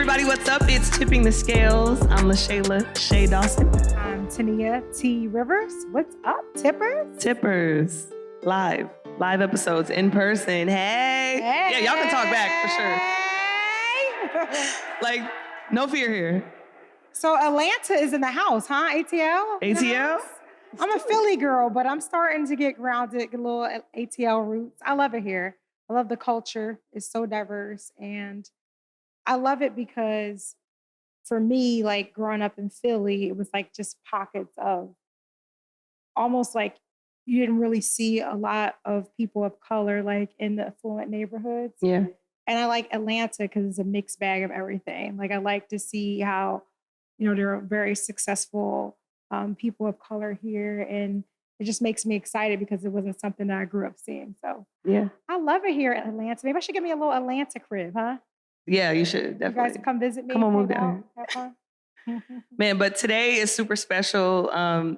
everybody, what's up? It's Tipping the Scales. I'm LaShayla Shay Dawson. I'm Tania T. Rivers. What's up, Tippers? Tippers. Live episodes in person. Hey. Yeah, y'all can talk back for sure. Like, no fear here. So Atlanta is in the house, huh? ATL? ATL? I'm a Philly girl, but I'm starting to get grounded, get a little ATL roots. I love it here. I love the culture. It's so diverse. And I love it because for me, like growing up in Philly, it was like just pockets of almost like you didn't really see a lot of people of color like in the affluent neighborhoods. Yeah. And I like Atlanta because it's a mixed bag of everything. Like I like to see how, there are very successful people of color here. And it just makes me excited because it wasn't something that I grew up seeing. So yeah, I love it here in Atlanta. Maybe I should get me a little Atlanta crib, huh? Yeah, you should, definitely. You guys come visit me. Come on, move down here. Man, but today is super special.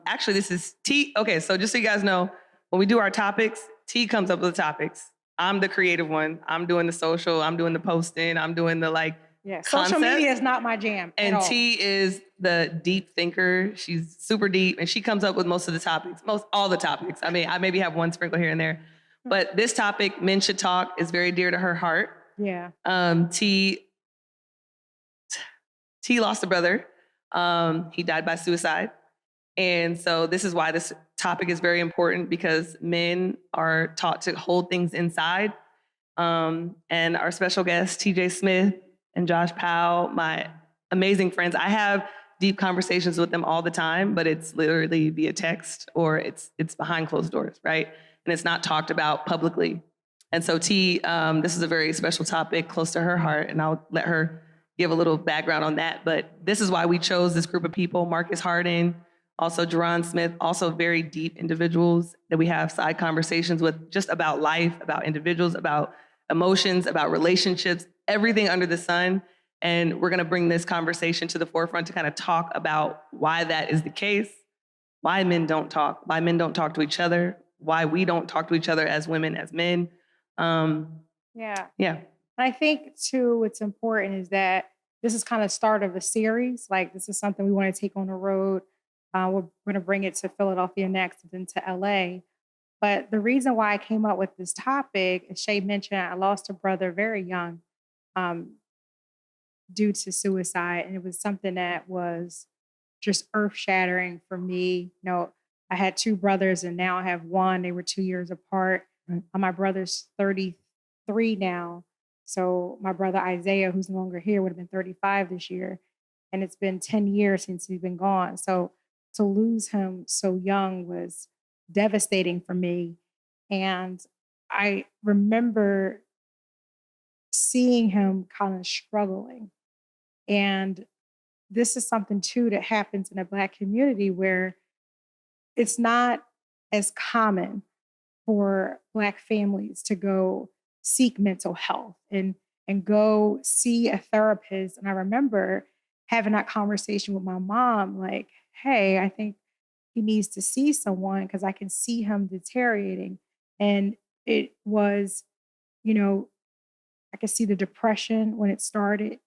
Actually, this is T. Okay, so just so you guys know, when we do our topics, T comes up with the topics. I'm the creative one. I'm doing the social. I'm doing the posting. I'm doing the concept. Social media is not my jam and at all. T is the deep thinker. She's super deep, and she comes up with most of the topics, all the topics. I mean, I maybe have one sprinkle here and there, but this topic, men should talk, is very dear to her heart. Yeah. T lost a brother. He died by suicide. And so this is why this topic is very important, because men are taught to hold things inside. And our special guests, TJ Smith and Josh Powell, my amazing friends, I have deep conversations with them all the time, but it's literally via text or it's behind closed doors, right? And it's not talked about publicly. And so T, this is a very special topic close to her heart, and I'll let her give a little background on that. But this is why we chose this group of people: Marcus Harding, also Jerron Smith, also very deep individuals that we have side conversations with just about life, about individuals, about emotions, about relationships, everything under the sun. And we're gonna bring this conversation to the forefront to kind of talk about why that is the case, why men don't talk to each other, why we don't talk to each other as women, as men. Yeah. I think too, what's important is that this is kind of start of a series. Like this is something we want to take on the road. We're going to bring it to Philadelphia next and then to LA. But the reason why I came up with this topic, as Shay mentioned, I lost a brother very young due to suicide. And it was something that was just earth shattering for me. I had two brothers and now I have one. They were 2 years apart. Right. My brother's 33 now. So my brother Isaiah, who's no longer here, would have been 35 this year. And it's been 10 years since he's been gone. So to lose him so young was devastating for me. And I remember seeing him kind of struggling. And this is something too that happens in the Black community where it's not as common for Black families to go seek mental health and go see a therapist. And I remember having that conversation with my mom, like, hey, I think he needs to see someone because I can see him deteriorating. And it was, I could see the depression when it started.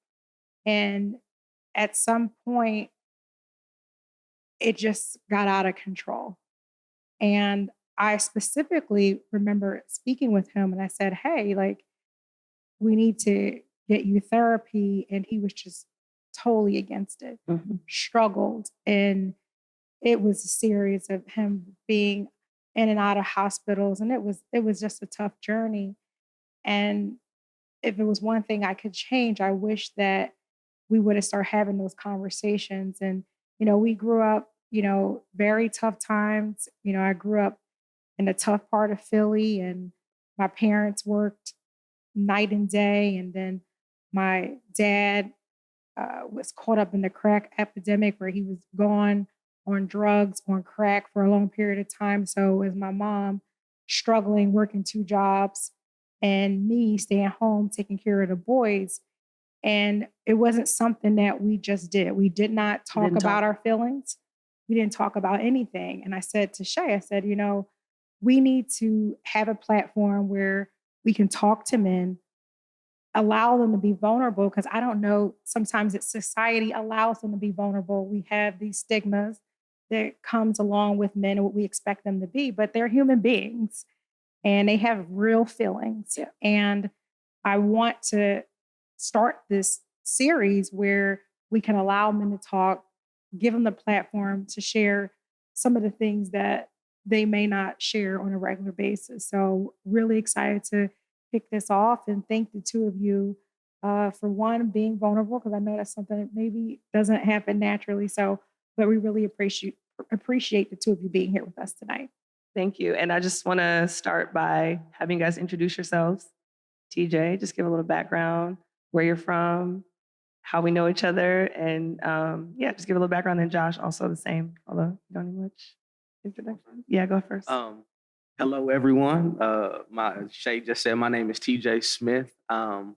And at some point, it just got out of control. And I specifically remember speaking with him and I said, hey, we need to get you therapy. And he was just totally against it, struggled. And it was a series of him being in and out of hospitals. And it was just a tough journey. And if it was one thing I could change, I wish that we would have started having those conversations. And, we grew up, very tough times. I grew up in a tough part of Philly and my parents worked night and day. And then my dad was caught up in the crack epidemic where he was gone on drugs, on crack for a long period of time. So as my mom struggling, working 2 jobs and me staying home, taking care of the boys. And it wasn't something that we just did. We did not talk about our feelings. We didn't talk about anything. And I said to Shay, I said, we need to have a platform where we can talk to men allow them to be vulnerable, because I don't know, sometimes it's society allows them to be vulnerable. We have these stigmas that comes along with men and what we expect them to be, but they're human beings and they have real feelings. Yeah. And I want to start this series where we can allow men to talk, give them the platform to share some of the things that they may not share on a regular basis. So really excited to kick this off and thank the two of you for one, being vulnerable, because I know that's something that maybe doesn't happen naturally. So, but we really appreciate the two of you being here with us tonight. Thank you. And I just want to start by having you guys introduce yourselves. TJ, just give a little background, where you're from, how we know each other, and yeah, just give a little background. And Josh, also the same, although you don't need much introduction. Yeah, go first. Hello, everyone. Shay just said my name is TJ Smith.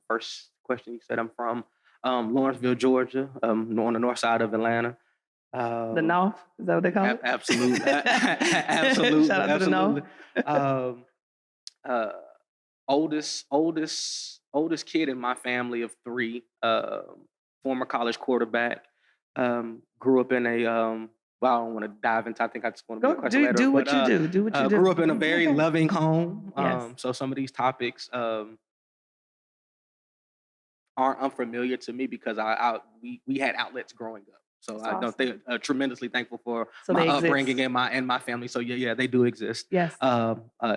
First question, you said I'm from Lawrenceville, Georgia, on the north side of Atlanta. The North, is that what they call it? Absolutely. Absolutely. Shout out to the North. Oldest kid in my family of three, former college quarterback, grew up in a, well, I don't want to dive into, I think I just want to be a question later. Do what you do. Do what you do. Grew up in a very loving home. Yes. So some of these topics aren't unfamiliar to me because we had outlets growing up. So That's I don't think tremendously thankful for So my they exist. upbringing and my family. So yeah, they do exist. Yes.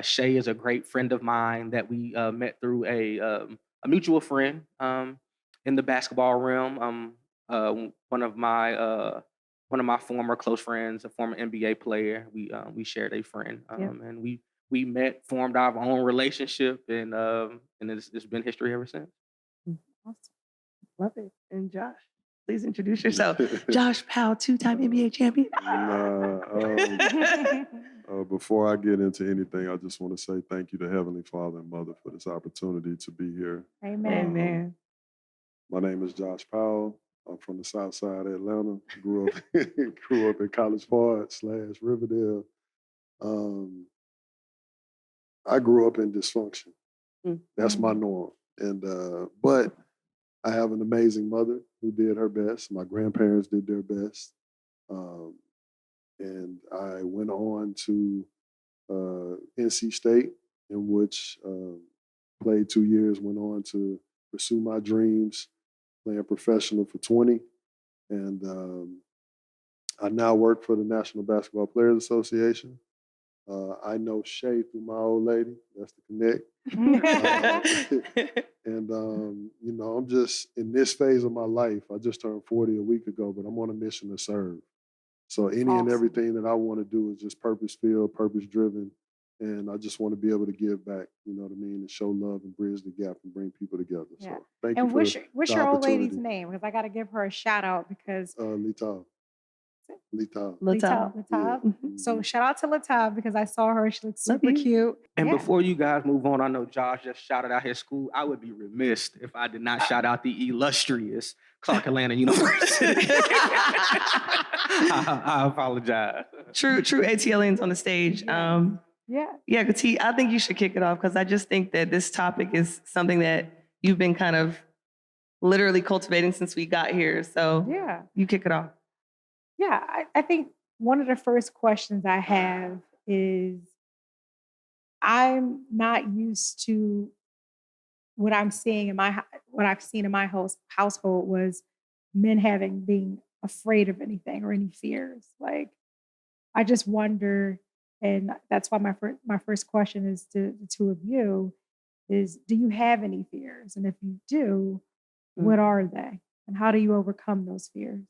Shay is a great friend of mine that we met through a mutual friend in the basketball realm. One of my former close friends, a former NBA player. We shared a friend, and we met, formed our own relationship, and it's been history ever since. Awesome. Love it. And Josh, please introduce yourself. Josh Powell, two-time NBA champion. Before I get into anything, I just want to say thank you to Heavenly Father and Mother for this opportunity to be here. Amen. Amen. My name is Josh Powell. I'm from the south side of Atlanta. Grew up in College Park / Riverdale. I grew up in dysfunction. That's my norm. And but I have an amazing mother who did her best. My grandparents did their best. And I went on to NC State, in which played 2 years, went on to pursue my dreams, playing professional for 20. And I now work for the National Basketball Players Association. I know Shay through my old lady. That's the connect. And, I'm just in this phase of my life. I just turned 40 a week ago, but I'm on a mission to serve. So and everything that I want to do is just purpose-filled, purpose-driven. And I just want to be able to give back, you know what I mean, and show love and bridge the gap and bring people together. Yeah. So thank And you for what's the your old lady's opportunity. name? Because I got to give her a shout out because Litab. Latab. Latab. Yeah. So shout out to Latab because I saw her. She looks Love super you. cute. And Yeah. before you guys move on, I know Josh just shouted out his school. I would be remiss if I did not shout out the illustrious Clark Atlanta University. I apologize. True ATLians on the stage. Yeah. Yeah, T, I think you should kick it off because I just think that this topic is something that you've been kind of literally cultivating since we got here. So Yeah. you kick it off. Yeah. I think one of the first questions I have is I'm not used to what I'm seeing what I've seen in my household was men being afraid of anything or any fears. Like, I just wonder, and that's why my first question is to the two of you is, do you have any fears? And if you do, what are they? And how do you overcome those fears?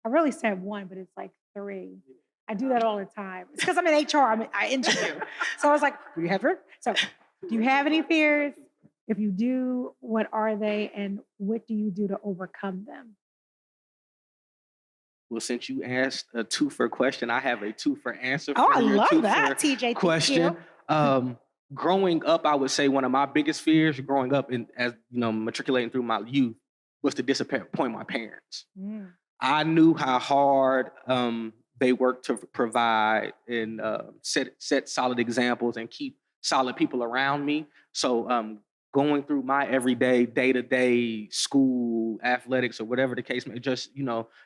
I really said one, but it's like three. I do that all the time. It's because I'm in HR, I interview. So I was like, do you have any fears? If you do, what are they? And what do you do to overcome them? Well, since you asked a two-for question, I have a two-for answer for Oh, I your love that, two-for TJ. Thank question. you. Growing up, I would say one of my biggest fears growing up matriculating through my youth was to disappoint my parents. I knew how hard they worked to provide and set solid examples and keep solid people around me. So going through my everyday, day-to-day school, athletics, or whatever the case may, just, in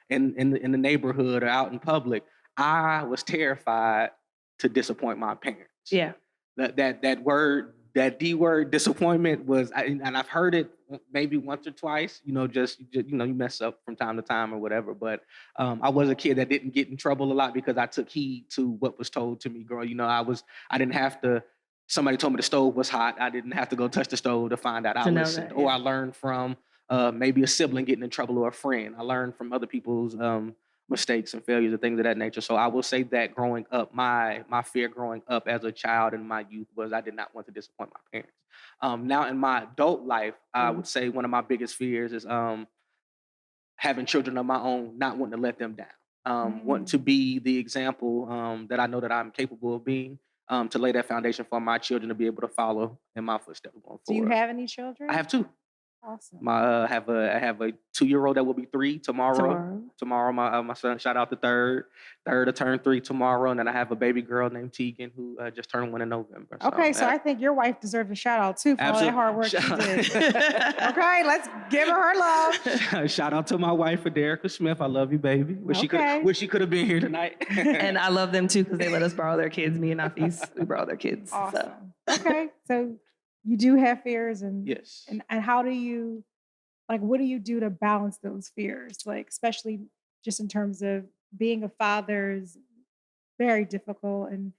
the neighborhood or out in public, I was terrified to disappoint my parents. Yeah. That word, that D word, disappointment and I've heard it maybe once or twice. You mess up from time to time or whatever. But I was a kid that didn't get in trouble a lot because I took heed to what was told to me. Girl, I didn't have to. Somebody told me the stove was hot. I didn't have to go touch the stove to find out. I To know listened, that, or yeah. I learned from maybe a sibling getting in trouble or a friend. I learned from other people's mistakes and failures and things of that nature. So I will say that growing up, my fear growing up as a child in my youth was I did not want to disappoint my parents. Now in my adult life, I would say one of my biggest fears is having children of my own, not wanting to let them down. Wanting to be the example that I know that I'm capable of being, to lay that foundation for my children to be able to follow in my footsteps going Do you forward. have any children? I have two. Awesome. I have a 2-year-old that will be 3 tomorrow. Tomorrow, my son, shout out to third to turn 3 tomorrow, and then I have a baby girl named Tegan who just turned 1 in November. Okay, so I think your wife deserves a shout out too for all that hard work she did. Okay, let's give her love. Shout out to my wife, Aderica Smith. I love you, baby. Wish she could have been here tonight. And I love them too because they let us borrow their kids. Me and Nafis, we borrow their kids. Awesome. Okay, so you do have fears, and Yes. and how do you, like, what do you do to balance those fears? Like, especially just in terms of being a father is very difficult, and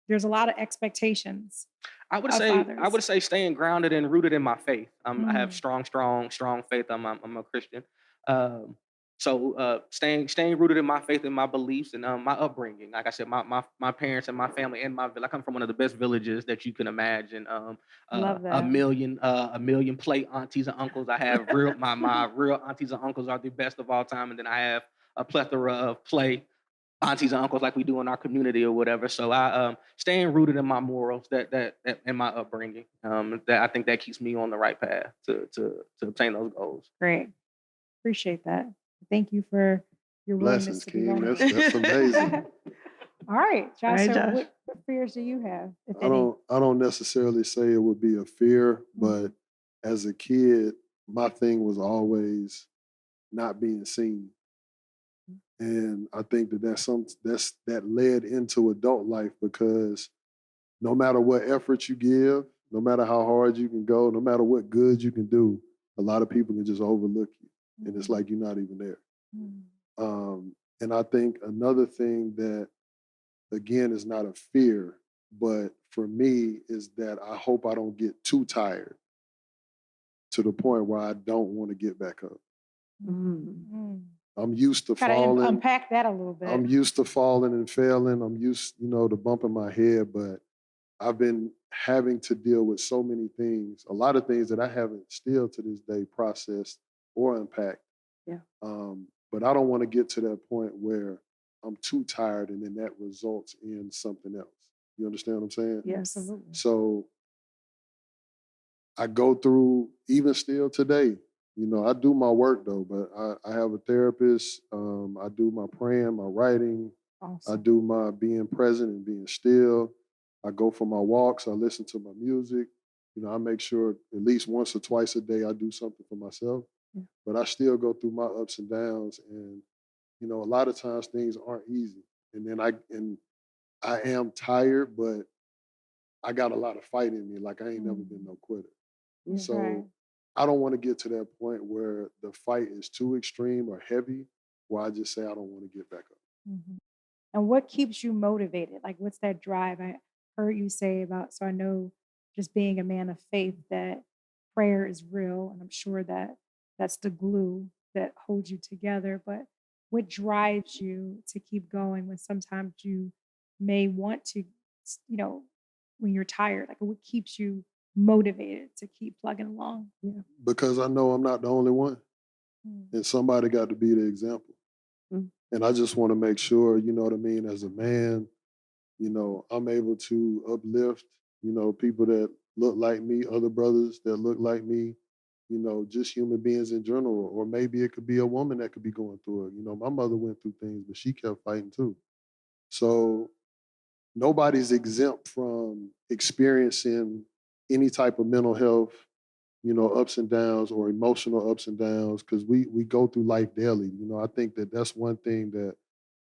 there's a lot of expectations. I would of say fathers. staying grounded and rooted in my faith. I have Mm. strong faith. I'm a Christian. So staying rooted in my faith and my beliefs and my upbringing. Like I said, my parents and my family and my I come from one of the best villages that you can imagine. Love A that. million play aunties and uncles. I have my real aunties and uncles are the best of all time, and then I have a plethora of play aunties and uncles like we do in our community or whatever. So I staying rooted in my morals, that in my upbringing. That I think that keeps me on the right path to obtain those goals. Great. Appreciate that. Thank you for your willingness Blessings, to be King. vulnerable. That's amazing. All right, Josh. All right, So Josh. what fears do you have, if I any? don't necessarily say it would be a fear, Mm-hmm. but as a kid, my thing was always not being seen. And I think that led into adult life because no matter what effort you give, no matter how hard you can go, no matter what good you can do, a lot of people can just overlook you. And it's like you're not even there. And I think another thing that, again, is not a fear, but for me is that I hope I don't get too tired to the point where I don't want to get back up. I'm used to Gotta falling. unpack that a little bit. I'm used to falling and failing. I'm used, to bumping my head, but I've been having to deal with so many things, a lot of things that I haven't still to this day processed or unpacked. Yeah. But I don't want to get to that point where I'm too tired and then that results in something else. You understand what I'm saying? Yes. Absolutely. So I go through, even still today, I do my work though, but I have a therapist. I do my praying, my writing. Awesome. I do my being present and being still. I go for my walks. I listen to my music. I make sure at least once or twice a day I do something for myself. Yeah. But I still go through my ups and downs, and a lot of times things aren't easy. And then I am tired, but I got a lot of fight in me. Like I ain't never been no quitter. Yeah. So Right. I don't want to get to that point where the fight is too extreme or heavy, where I just say I don't want to get back up. Mhm. And what keeps you motivated? Like, what's that drive? I heard you say about, so I know just being a man of faith, that prayer is real. And I'm sure that that's the glue that holds you together. But what drives you to keep going when sometimes you may want to, when you're tired? Like, what keeps you motivated to keep plugging along? Yeah. Because I know I'm not the only one, and somebody got to be the example. Mm. And I just want to make sure, you know what I mean, as a man, I'm able to uplift, people that look like me, other brothers that look like me, just human beings in general. Or maybe it could be a woman that could be going through it. My mother went through things, but she kept fighting too. So nobody's exempt from experiencing any type of mental health ups and downs or emotional ups and downs because we go through life daily. I think that that's one thing that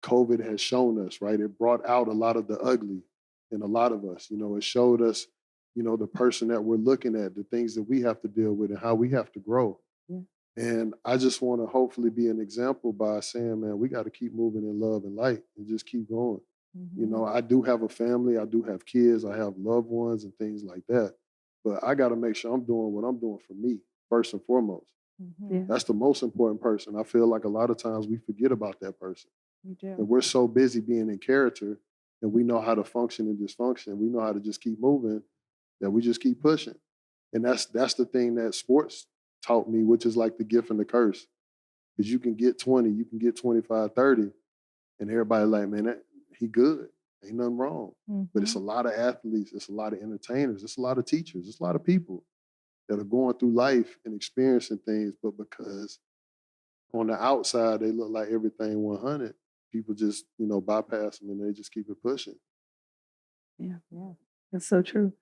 COVID has shown us, right? It brought out a lot of the ugly in a lot of us. It showed us, the person that we're looking at, the things that we have to deal with and how we have to grow. Yeah. And I just want to hopefully be an example by saying, man, we got to keep moving in love and light and just keep going. I do have a family, I do have kids, I have loved ones and things like that. But I got to make sure I'm doing what I'm doing for me, first and foremost. Yeah. That's the most important person. I feel like a lot of times we forget about that person. You do. And we're so busy being in character and we know how to function and dysfunction. We know how to just keep moving, that we just keep pushing. And that's the thing that sports taught me, which is like the gift and the curse. Because you can get 20, you can get 25, 30, and everybody like, man, he good. Ain't nothing wrong. But it's a lot of athletes, it's a lot of entertainers, it's a lot of teachers, it's a lot of people that are going through life and experiencing things, but because on the outside they look like everything 100, people just, bypass them and they just keep it pushing. Yeah. Yeah. That's so true.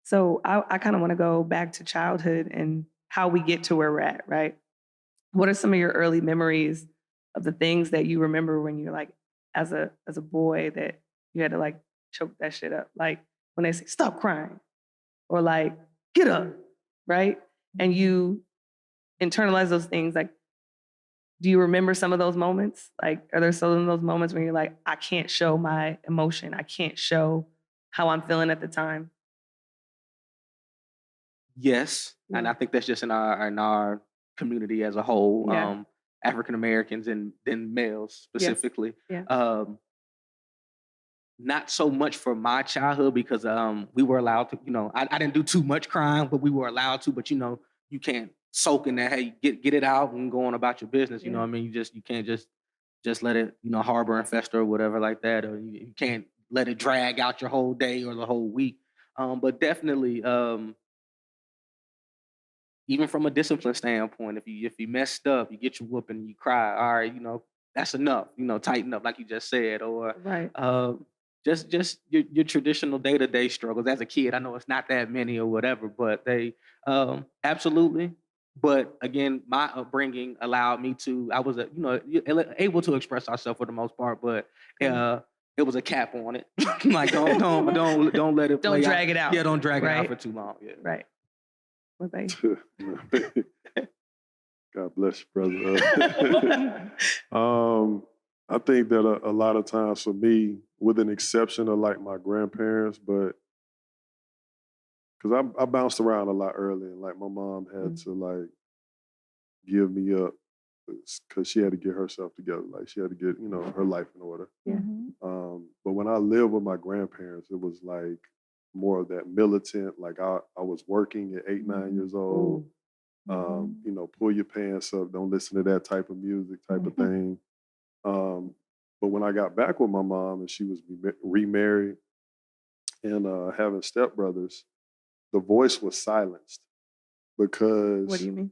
So I kind of want to go back to childhood and how we get to where we're at, right? What are some of your early memories of the things that you remember when you're like, as a boy, that you had to like choke that shit up? Like when they say, stop crying, or like, get up, right? And you internalize those things. Like, do you remember some of those moments? Like, are there some of those moments when you're like, I can't show my emotion, I can't show how I'm feeling at the time? Yes, and Yeah. I think that's just in our community as a whole, Yeah. African Americans and then males specifically. Yeah. Not so much for my childhood because we were allowed to, I didn't do too much crying, but we were allowed to. But you can't soak in that. Hey, get it out and go on about your business. You know Yeah. what I mean? You can't just let it harbor and fester or whatever like that, or you can't let it drag out your whole day or the whole week. But definitely. Even from a discipline standpoint, if you messed up, you get your whooping, you cry. All right, that's enough. Tighten up, like you just said, or Right. just your traditional day to day struggles. As a kid, I know it's not that many or whatever, but they absolutely. But again, my upbringing allowed me to. I was able to express myself for the most part, but it was a cap on it. Like don't let it. Don't play drag out. it out. Yeah, don't drag it out Right. for too long. Yeah. Right. What about you? God bless you, brother. I think that a lot of times for me, with an exception of like my grandparents, but because I bounced around a lot early, and like my mom had to like give me up because she had to get herself together. Like she had to get her life in order. Yeah. But when I lived with my grandparents, it was like more of that militant. Like I was working at 8, 9 years old. Pull your pants up, don't listen to that type of music, type of thing. But when I got back with my mom and she was remarried and having stepbrothers, the voice was silenced because. What do you mean?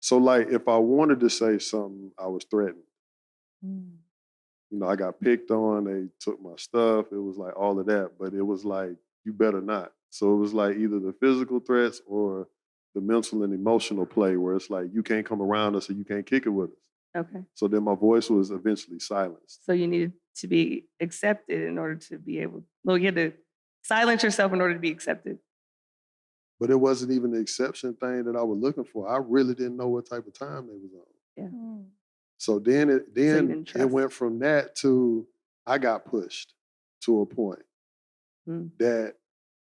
So like if I wanted to say something, I was threatened. I got picked on, they took my stuff, it was like all of that, but it was like, you better not. So it was like either the physical threats or the mental and emotional play where it's like, you can't come around us or you can't kick it with us. Okay. So then my voice was eventually silenced. So you needed to be accepted in order to be able, you had to silence yourself in order to be accepted. But it wasn't even the exception thing that I was looking for. I really didn't know what type of time they was on. Yeah. So then didn't it trust. went from that to I got pushed to a point that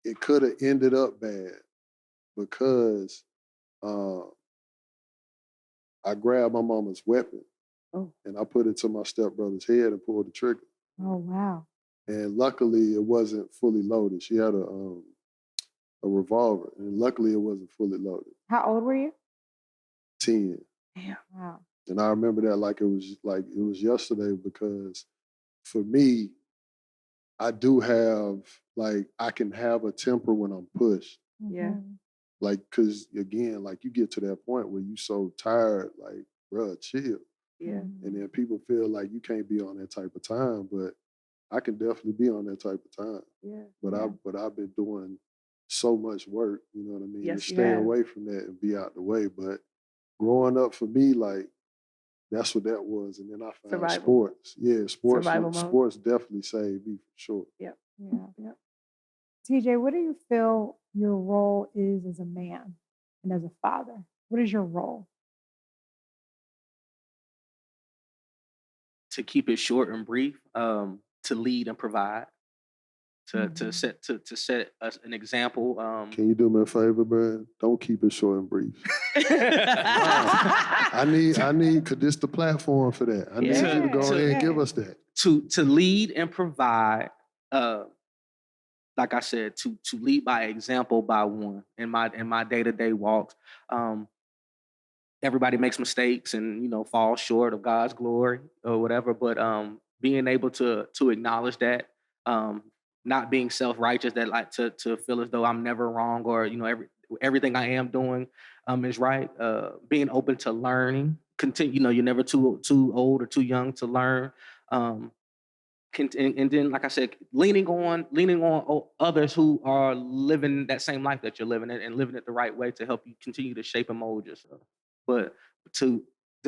it could have ended up bad because I grabbed my mama's weapon and I put it to my stepbrother's head and pulled the trigger. Oh, wow. And luckily it wasn't fully loaded. She had a revolver, and luckily it wasn't fully loaded. How old were you? 10. Damn. Wow. And I remember that like it was yesterday because for me, I do have I can have a temper when I'm pushed. Yeah. Like, cause again, like you get to that point where you so tired, like, bruh, chill. Yeah. And then people feel like you can't be on that type of time, but I can definitely be on that type of time. Yeah. But I've been doing so much work, you know what I mean, to Yes, you stay have. away from that and be out the way. But growing up for me, like, that's what that was. And then I found Survival. sports. Yeah, Survival mode. sports definitely saved me for sure. Yep. Yeah. Yep. TJ, what do you feel your role is as a man and as a father? What is your role? To keep it short and brief, to lead and provide, to Mhm. set us an example. Can you do me a favor, man? Don't keep it short and brief. I need, cause this the platform for that. I need you to go ahead and give us that. to lead and provide, like I said, to lead by example by one in my day-to-day walks. Everybody makes mistakes and, you know, fall short of God's glory or whatever, but being able to acknowledge that, not being self-righteous, that like to feel as though I'm never wrong, or, you know, everything I am doing is right. Being open to learning, continue, you know, you're never too old or too young to learn. And then, like I said, leaning on others who are living that same life that you're living, and living it the right way to help you continue to shape and mold yourself. But to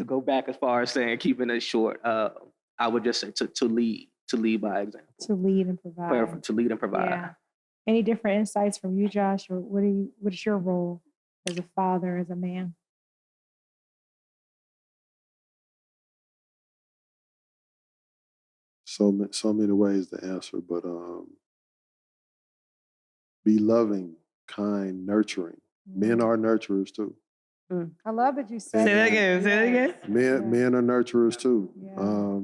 go back as far as saying keeping it short, I would just say to lead by example, To lead and provide. to lead and provide. Yeah. Any different insights from you, Josh? Or what is your role as a father, as a man? So many ways to answer, but be loving, kind, nurturing. Men are nurturers too. I love that you said Say that that. again. Say that again. Men are nurturers too. Yeah.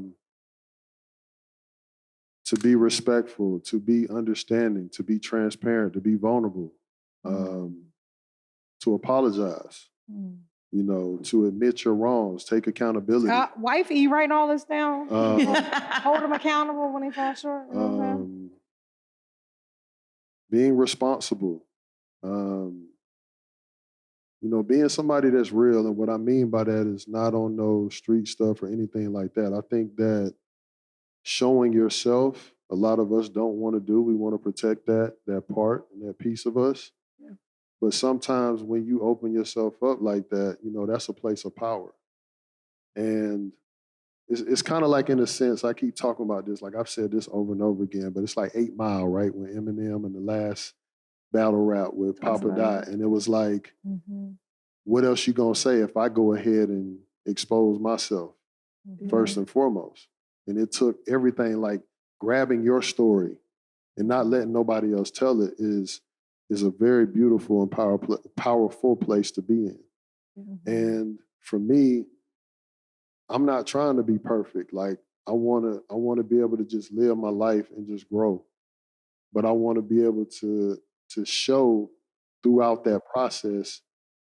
To be respectful, to be understanding, to be transparent, to be vulnerable, to apologize, Mm. you know, to admit your wrongs, take accountability. Wifey, you writing all this down? Uh, Hold them accountable when they fall short. Being responsible, you know, being somebody that's real. And what I mean by that is not on no street stuff or anything like that. I think that showing yourself, a lot of us don't want to do. We want to protect that part and that piece of us. Yeah. But sometimes when you open yourself up like that, you know, that's a place of power. And it's kind of like, in a sense, I keep talking about this, like I've said this over and over again, but it's like 8 Mile, right? When Eminem in the last battle rap with Papa died. And it was like, what else you gonna say if I go ahead and expose myself first and foremost? And it took everything, like grabbing your story and not letting nobody else tell it is a very beautiful and powerful place to be in. And for me, I'm not trying to be perfect. Like I wanna be able to just live my life and just grow. But I want to be able to show throughout that process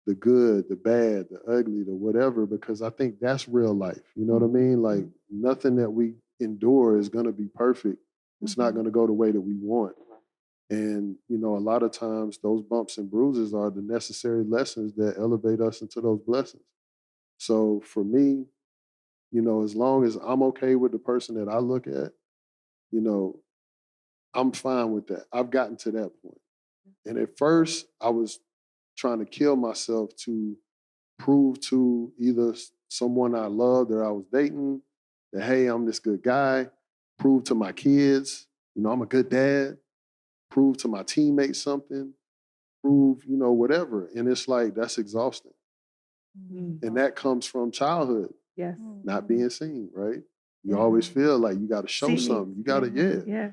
the good, the bad, the ugly, the whatever, because I think that's real life. You know what I mean? Like nothing that we endure is going to be perfect. It's not going to go the way that we want. And, you know, a lot of times those bumps and bruises are the necessary lessons that elevate us into those blessings. So for me, you know, as long as I'm okay with the person that I look at, you know, I'm fine with that. I've gotten to that point. And at first, I was trying to kill myself to prove to either someone I loved that I was dating that, hey, I'm this good guy, prove to my kids, you know, I'm a good dad, prove to my teammates something, prove, you know, whatever. And it's like, that's exhausting. And that comes from childhood, Yes. not being seen, right? You always feel like you got to show something. You got to, Yeah.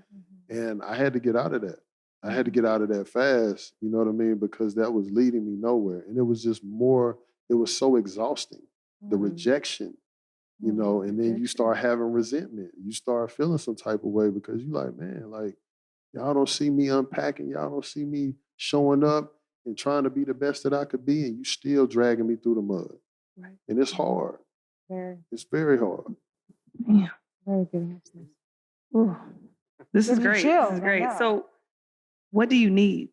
And I had to get out of that. I had to get out of that fast, you know what I mean? Because that was leading me nowhere. And it was just more, it was so exhausting. The rejection, you know, and then you start having resentment. You start feeling some type of way because you like, man, like, y'all don't see me unpacking. Y'all don't see me showing up and trying to be the best that I could be. And you still dragging me through the mud. Right. And it's hard. It's very hard. Yeah. Very good answers. Ooh. This is Give you great. chills, This is I great. know. So, what do you need?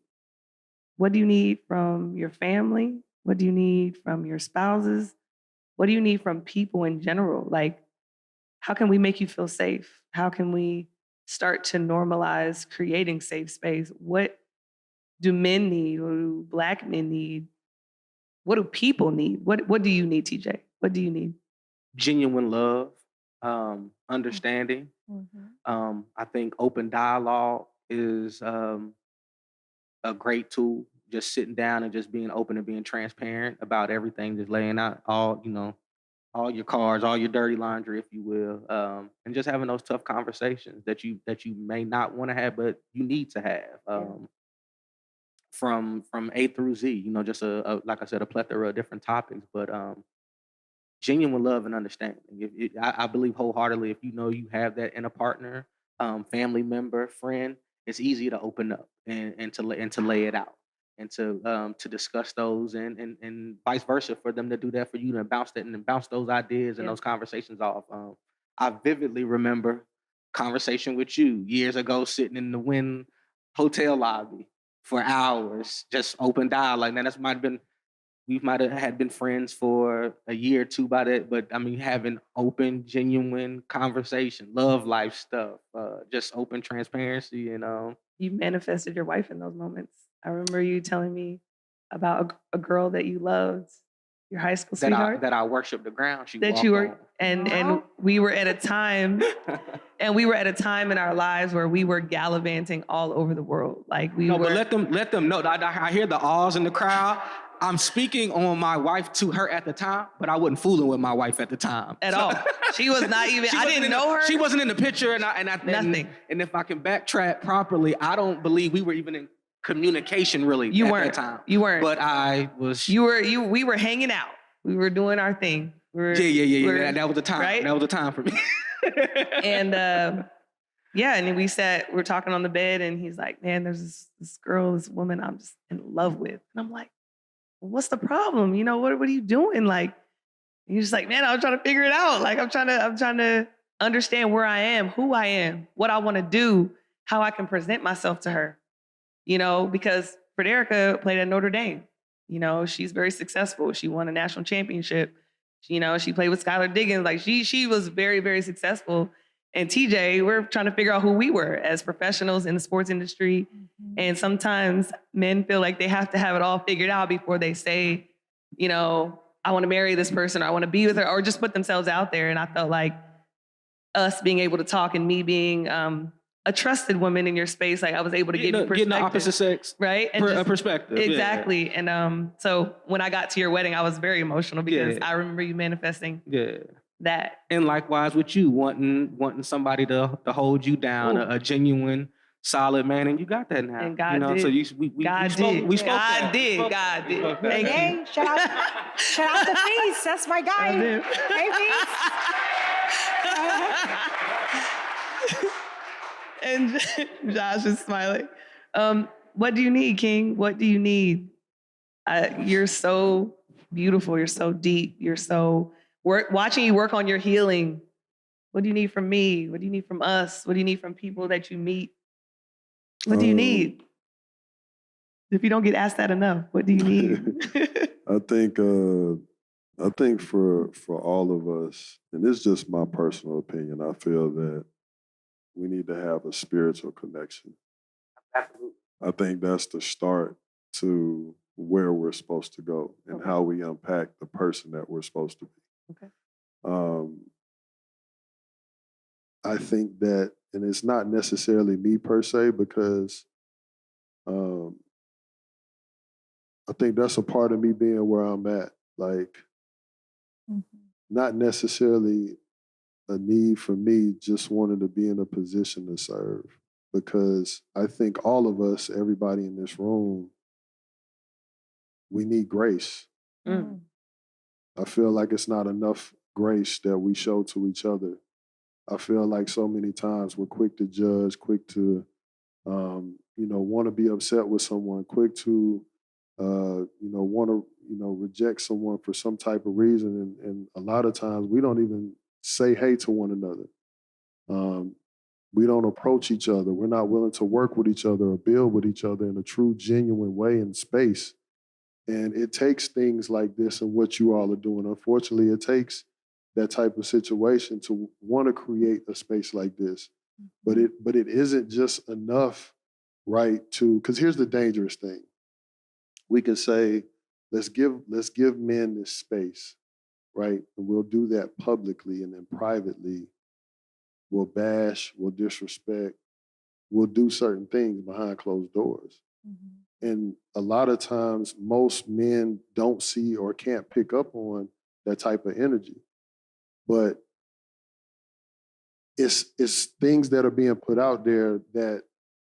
What do you need from your family? What do you need from your spouses? What do you need from people in general? Like, how can we make you feel safe? How can we start to normalize creating safe space? What do men need? What do Black men need? What do people need? What do you need, TJ? What do you need? Genuine love, understanding. I think open dialogue is a great tool. Just sitting down and just being open and being transparent about everything, just laying out all your cards, all your dirty laundry, if you will, and just having those tough conversations that you may not want to have, but you need to have. From A through Z, just a like I said, a plethora of different topics, but genuine love and understanding. I believe wholeheartedly, if you have that in a partner, family member, friend, it's easy to open up and to lay it out and to discuss those and vice versa for them to do that for you and bounce those ideas and Yeah. those conversations off. I vividly remember conversation with you years ago, sitting in the Wynn hotel lobby for hours, just open dialogue. Now we might have had been friends for a year or two by that, but I mean, having open, genuine conversation, love life stuff, just open transparency, and You manifested your wife in those moments. I remember you telling me about a girl that you loved, your high school sweetheart. that I worship the ground she That walked you were, on. and we were at a time, in our lives where we were gallivanting all over the world. Like we No, were. but let them know. I hear the ahs in the crowd. I'm speaking on my wife to her at the time, but I wasn't fooling with my wife at the time At all. She was not even, I didn't know her. She wasn't in the picture, and Nothing. And if I can backtrack properly, I don't believe we were even in communication really You at weren't. that time. You weren't. But I was. We were hanging out. We were doing our thing. Yeah. That was the time. Right? That was the time for me. And and then we were talking on the bed, and he's like, man, there's this girl, this woman I'm just in love with. And I'm like, well, what's the problem? What are you doing? Like, and he's just like, man, I'm trying to figure it out. Like, I'm trying to understand where I am, who I am, what I want to do, how I can present myself to her. Because Frederica played at Notre Dame. She's very successful. She won a national championship. She played with Skylar Diggins. Like she was very, very successful. And TJ, we're trying to figure out who we were as professionals in the sports industry. And sometimes men feel like they have to have it all figured out before they say, I want to marry this person, or I want to be with her, or just put themselves out there. And I felt like us being able to talk and me being a trusted woman in your space, like I was able to give you perspective. Getting the opposite sex, right? And a perspective. Exactly. Yeah. And so when I got to your wedding, I was very emotional because I remember you manifesting that. And likewise with you, wanting somebody to hold you down, a genuine, solid man, and you got that now. And God did. So we spoke. God did. Thank you. Shout out to Feast. That's my guy. Hey, Feast. And Josh is smiling. What do you need, King? What do you need? You're so beautiful. You're so deep. You're so watching you work on your healing. What do you need from me? What do you need from us? What do you need from people that you meet? What do you need? If you don't get asked that enough, what do you need? I think for all of us, and this is just my personal opinion, I feel that we need to have a spiritual connection. Absolutely. I think that's the start to where we're supposed to go and how we unpack the person that we're supposed to be. Okay. I think that, and it's not necessarily me per se, because I think that's a part of me being where I'm at. Like, not necessarily a need for me, just wanting to be in a position to serve. Because I think all of us, everybody in this room, we need grace. I feel like it's not enough grace that we show to each other. I feel like so many times we're quick to judge, quick to, want to be upset with someone, quick to, want to, reject someone for some type of reason. And a lot of times we don't even say hey to one another. We don't approach each other. We're not willing to work with each other or build with each other in a true, genuine way in space. And it takes things like this and what you all are doing. Unfortunately, it takes that type of situation to want to create a space like this. But it isn't just enough right? Because here's the dangerous thing. We can say, let's give men this space, right? And we'll do that publicly, and then privately, we'll bash, we'll disrespect, we'll do certain things behind closed doors. Mm-hmm. And a lot of times, most men don't see or can't pick up on that type of energy. But it's things that are being put out there that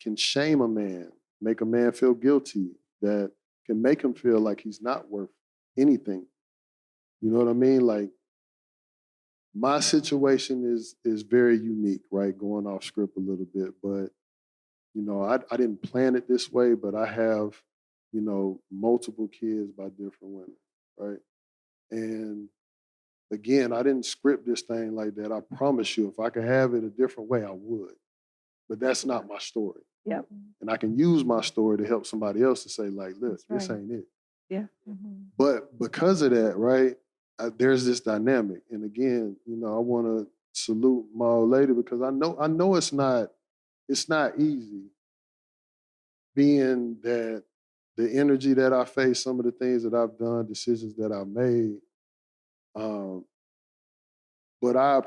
can shame a man, make a man feel guilty, that can make him feel like he's not worth anything. You know what I mean? Like, my situation is very unique, right? Going off script a little bit, but I didn't plan it this way, but I have, multiple kids by different women, right? And again, I didn't script this thing like that. I promise you, if I could have it a different way, I would. But that's not my story. Yep. And I can use my story to help somebody else to say, like, look, That's this right. ain't it. Yeah. Mm-hmm. But because of that, right, there's this dynamic. And again, I want to salute my old lady, because I know it's not easy, being that the energy that I face, some of the things that I've done, decisions that I've made. But I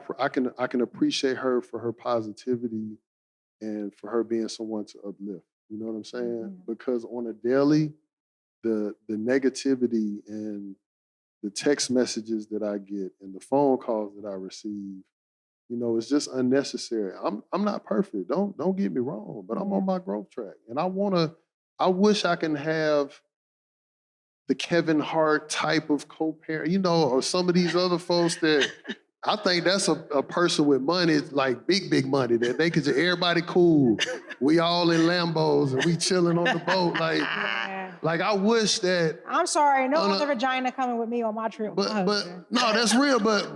can appreciate her for her positivity and for her being someone to uplift. You know what I'm saying? Mm-hmm. Because on a daily, the negativity and the text messages that I get and the phone calls that I receive, it's just unnecessary. I'm not perfect. Don't get me wrong, but I'm on my growth track, and I wish I can have the Kevin Hart type of co-parent, or some of these other folks that I think that's a person with money, like big money, that they could just, everybody cool. We all in Lambos and we chilling on the boat. Like I wish that. I'm sorry, no other vagina coming with me on my trip. But no, that's real. But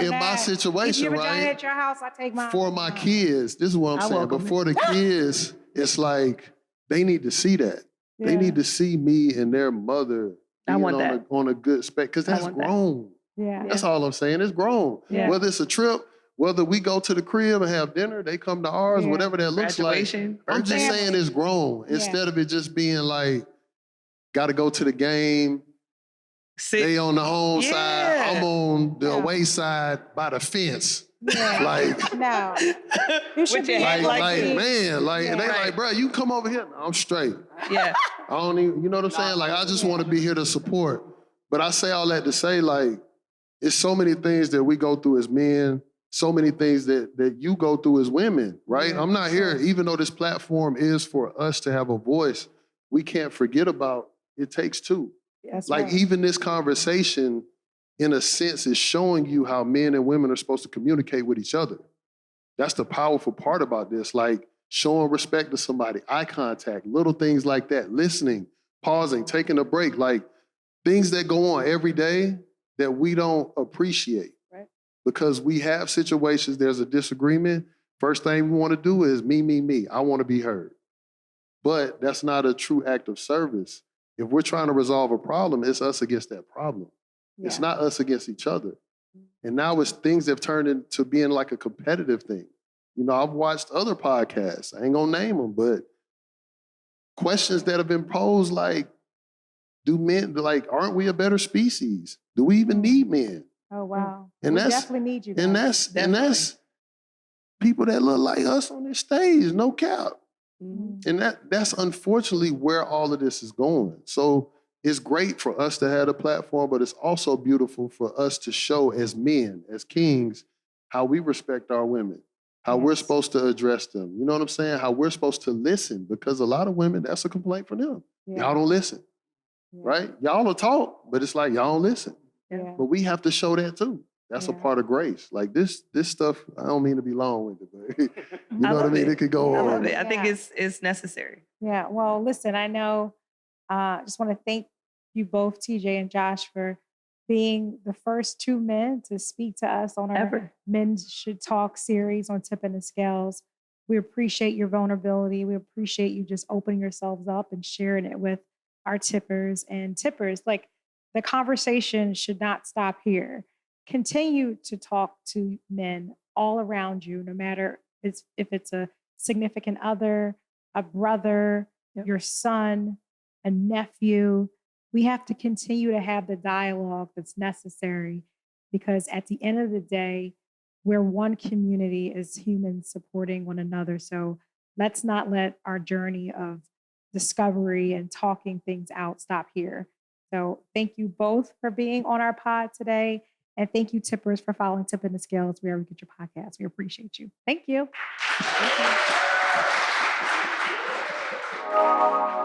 in my situation, if your vagina right? at your house, I take mine. For my kids, this is what I'm saying. welcome But it. for the kids, it's like they need to see that. Yeah. They need to see me and their mother I want that. on a good spec, because that's want that. grown. Yeah. That's all I'm saying. It's grown. Yeah. Whether it's a trip, whether we go to the crib and have dinner, they come to ours, Yeah. whatever that looks like. Graduation, I'm just birthday. saying it's grown. Yeah. Instead of it just being like, got to go to the game. They on the home side. I'm on the away side by the fence. Yeah. Like, no. You should With be your head man, like, and they Yeah. like, bro, you come over here. No, I'm straight. Yeah. I don't even, you know what I'm saying? Like, I just want to be here to support. But I say all that to say, like, it's so many things that we go through as men, so many things that you go through as women, right? Yeah, I'm not sure. here, even though this platform is for us to have a voice, we can't forget about it takes two. That's Like, right. even this conversation, in a sense, is showing you how men and women are supposed to communicate with each other. That's the powerful part about this, like showing respect to somebody, eye contact, little things like that, listening, pausing, taking a break, like things that go on every day that we don't appreciate. Right. Because we have situations, there's a disagreement, first thing we want to do is me. I want to be heard. But that's not a true act of service. If we're trying to resolve a problem, it's us against that problem. Yeah. It's not us against each other. And now things have turned into being like a competitive thing. I've watched other podcasts, I ain't gonna name them, but questions that have been posed like, do men, like, aren't we a better species? Do we even need men? Oh, wow. And we that's- definitely need you guys. And that's people that look like us on this stage, no cap. Mhm. And that's unfortunately where all of this is going. So it's great for us to have a platform, but it's also beautiful for us to show as men, as kings, how we respect our women, how we're Yes. supposed to address them. You know what I'm saying? How we're supposed to listen, because a lot of women, that's a complaint for them. Yeah. Y'all don't listen, Yeah. right? Y'all will talk, but it's like y'all don't listen. Yeah. But we have to show that too. That's a Yeah. part of grace. Like this stuff, I don't mean to be long-winded, but you know what I love mean? it. It could go I on. love it. I think Yeah. it's necessary. Yeah. Well, listen, I know, just want to thank you both, TJ and Josh, for being the first two men to speak to us on our Ever. Men Should Talk series on Tipping the Scales. We appreciate your vulnerability. We appreciate you just opening yourselves up and sharing it with our tippers and tippers. Like, the conversation should not stop here. Continue to talk to men all around you, no matter if it's a significant other, a brother, Yep. your son, a nephew. We have to continue to have the dialogue that's necessary because at the end of the day, we're one community as humans supporting one another. So let's not let our journey of discovery and talking things out stop here. So thank you both for being on our pod today. And thank you, Tippers, for following Tip in the Scales wherever you get your podcasts. We appreciate you. Thank you. Thank you.